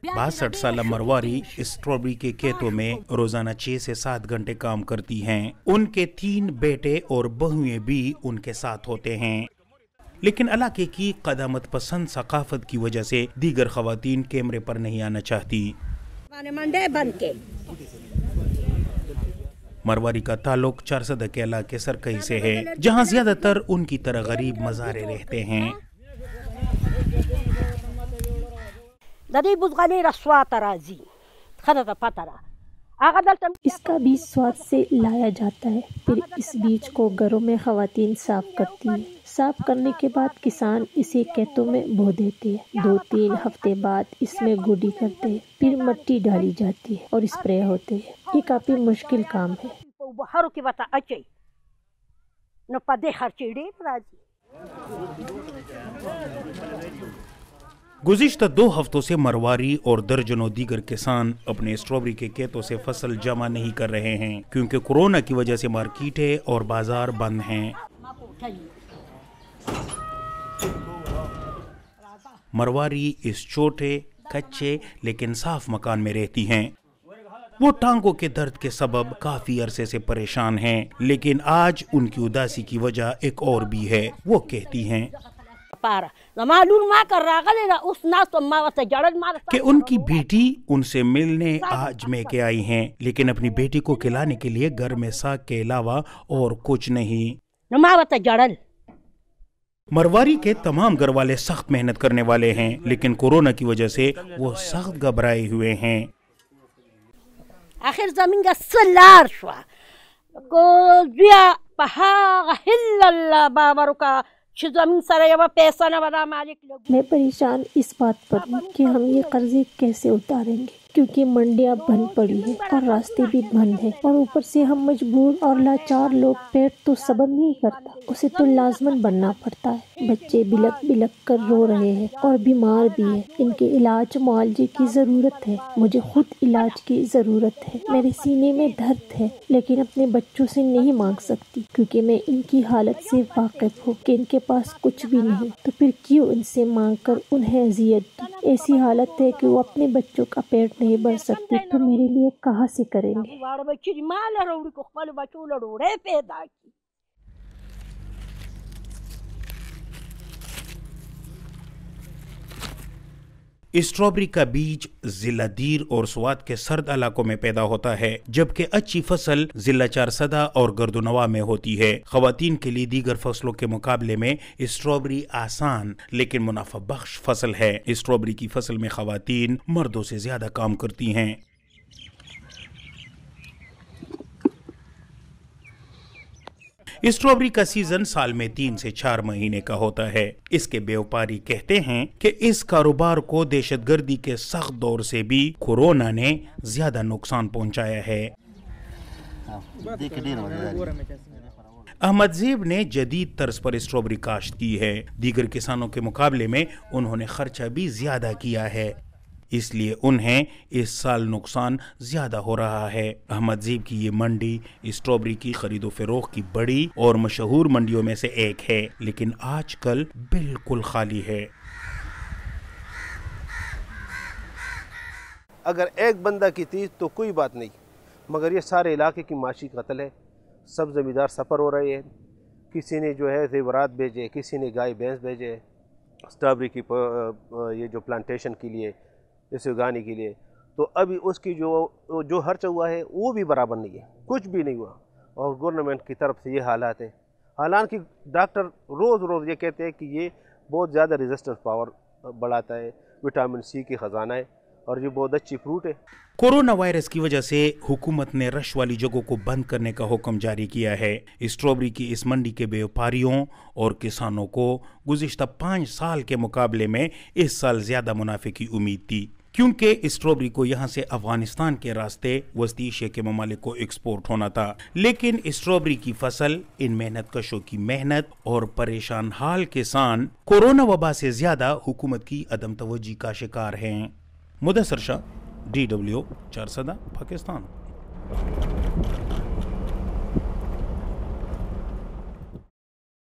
62 साल मरवारी स्ट्रॉबेरी के खेतों में रोजाना 6 से 7 घंटे काम करती हैं। उनके 3 बेटे और बहुएं भी उनके साथ होते हैं, लेकिन इलाके की कदामत पसंद सकाफत की वजह से दीगर खवातीन कैमरे पर नहीं आना चाहती। मरवारी का ताल्लुक चारसदा के इलाके सरकई से है, जहां ज्यादातर उनकी तरह गरीब मज़ारे रहते हैं। इसका बीज स्वाद से लाया जाता है, फिर इस बीज को घरों में खवातीन साफ करती है। साफ करने के बाद किसान इसे खेतों में बो देते हैं। 2-3 हफ्ते बाद इसमें गुडी करते हैं, फिर मिट्टी डाली जाती है और स्प्रे होते हैं। ये काफी मुश्किल काम है। गुज़िश्ता 2 हफ्तों से मरवारी और दर्जनों दीगर किसान अपने स्ट्रॉबेरी के खेतों से फसल जमा नहीं कर रहे हैं, क्योंकि कोरोना की वजह से मार्केटें और बाजार बंद हैं। मरवारी इस छोटे कच्चे लेकिन साफ मकान में रहती हैं। वो टांगों के दर्द के सबब काफी अरसे से परेशान हैं, लेकिन आज उनकी उदासी की वजह एक और भी है। वो कहती हैं कि उनकी बेटी उनसे मिलने आज में के आई हैं, लेकिन अपनी बेटी को खिलाने के लिए घर में साग के अलावा और कुछ नहीं। मरवारी के तमाम घर वाले सख्त मेहनत करने वाले हैं, लेकिन कोरोना की वजह से वो सख्त घबराए हुए हैं। आखिर जमीन का सलार शुआ को जिया पहा हिल्ला बाबा रुका जमीन सारा ये पैसा न बना मालिक लोग। मैं परेशान इस बात पर हूँ कि हम ये कर्जे कैसे उतारेंगे, क्योंकि मंडियाँ बंद पड़ी है और रास्ते भी बंद है, और ऊपर से हम मजबूर और लाचार लोग। पेट तो सब्र नहीं करता, उसे तो लाजमन बनना पड़ता है। बच्चे बिलक बिलक कर रो रहे हैं और बीमार भी है। इनके इलाज मुआवजे की जरूरत है। मुझे खुद इलाज की जरूरत है। मेरे सीने में दर्द है, लेकिन अपने बच्चों से नहीं मांग सकती, क्योंकि मैं इनकी हालत से वाकिफ हूँ कि इनके पास कुछ भी नहीं, तो फिर क्यों इनसे मांग कर उन्हें अजियत दी। ऐसी हालत है कि वो अपने बच्चों का पेट नहीं भर सकते, तो मेरे लिए कहाँ से करेंगे। स्ट्रॉबेरी का बीज जिला दीर और स्वात के सर्द इलाकों में पैदा होता है, जबकि अच्छी फसल जिला चारसदा और गर्दनवा में होती है। खवातीन के लिए दीगर फसलों के मुकाबले में स्ट्रॉबेरी आसान लेकिन मुनाफा बख्श फसल है। स्ट्रॉबेरी की फसल में खवातीन मर्दों से ज्यादा काम करती हैं। स्ट्रॉबेरी का सीजन साल में 3 से 4 महीने का होता है। इसके व्यापारी कहते हैं कि इस कारोबार को दहशतगर्दी के सख्त दौर से भी कोरोना ने ज्यादा नुकसान पहुंचाया है। अहमद ज़ेब ने जदीद तर्ज पर स्ट्रॉबेरी काश्त की है। दीगर किसानों के मुकाबले में उन्होंने खर्चा भी ज्यादा किया है, इसलिए उन्हें इस साल नुकसान ज्यादा हो रहा है। अहमद ज़ेब की ये मंडी स्ट्रॉबेरी की खरीदो फरोख्त की बड़ी और मशहूर मंडियों में से एक है, लेकिन आजकल बिल्कुल खाली है। अगर एक बंदा की थी तो कोई बात नहीं, मगर ये सारे इलाके की माशी कत्ल है। सब ज़मींदार सफ़र हो रहे हैं। किसी ने जो है ज़ेवरात भेजे, किसी ने गाय भैंस भेजे स्ट्रॉबेरी की ये जो प्लांटेशन के लिए, इसे उगाने के लिए। तो अभी उसकी जो खर्च हुआ है वो भी बराबर नहीं है, कुछ भी नहीं हुआ। और गवर्नमेंट की तरफ से ये हालात है। हालांकि डॉक्टर रोज़ ये कहते हैं कि ये बहुत ज़्यादा रेजिस्टेंस पावर बढ़ाता है, विटामिन सी की ख़जाना है और ये बहुत अच्छी फ्रूट है। कोरोना वायरस की वजह से हुकूमत ने रश वाली जगहों को बंद करने का हुक्म जारी किया है। स्ट्रॉबेरी की इस मंडी के व्यापारियों और किसानों को गुज़िश्ता 5 साल के मुकाबले में इस साल ज्यादा मुनाफे की उम्मीद थी, क्योंकि स्ट्रॉबेरी को यहाँ से अफगानिस्तान के रास्ते वस्ती एशिया के ममालिक को एक्सपोर्ट होना था। लेकिन स्ट्रॉबेरी की फसल, इन मेहनत कशों की मेहनत और परेशान हाल किसान कोरोना वबा से ज्यादा हुकूमत की अदम तवज्जी का शिकार हैं। मुदस्सर शाह, DW चारसदा, पाकिस्तान।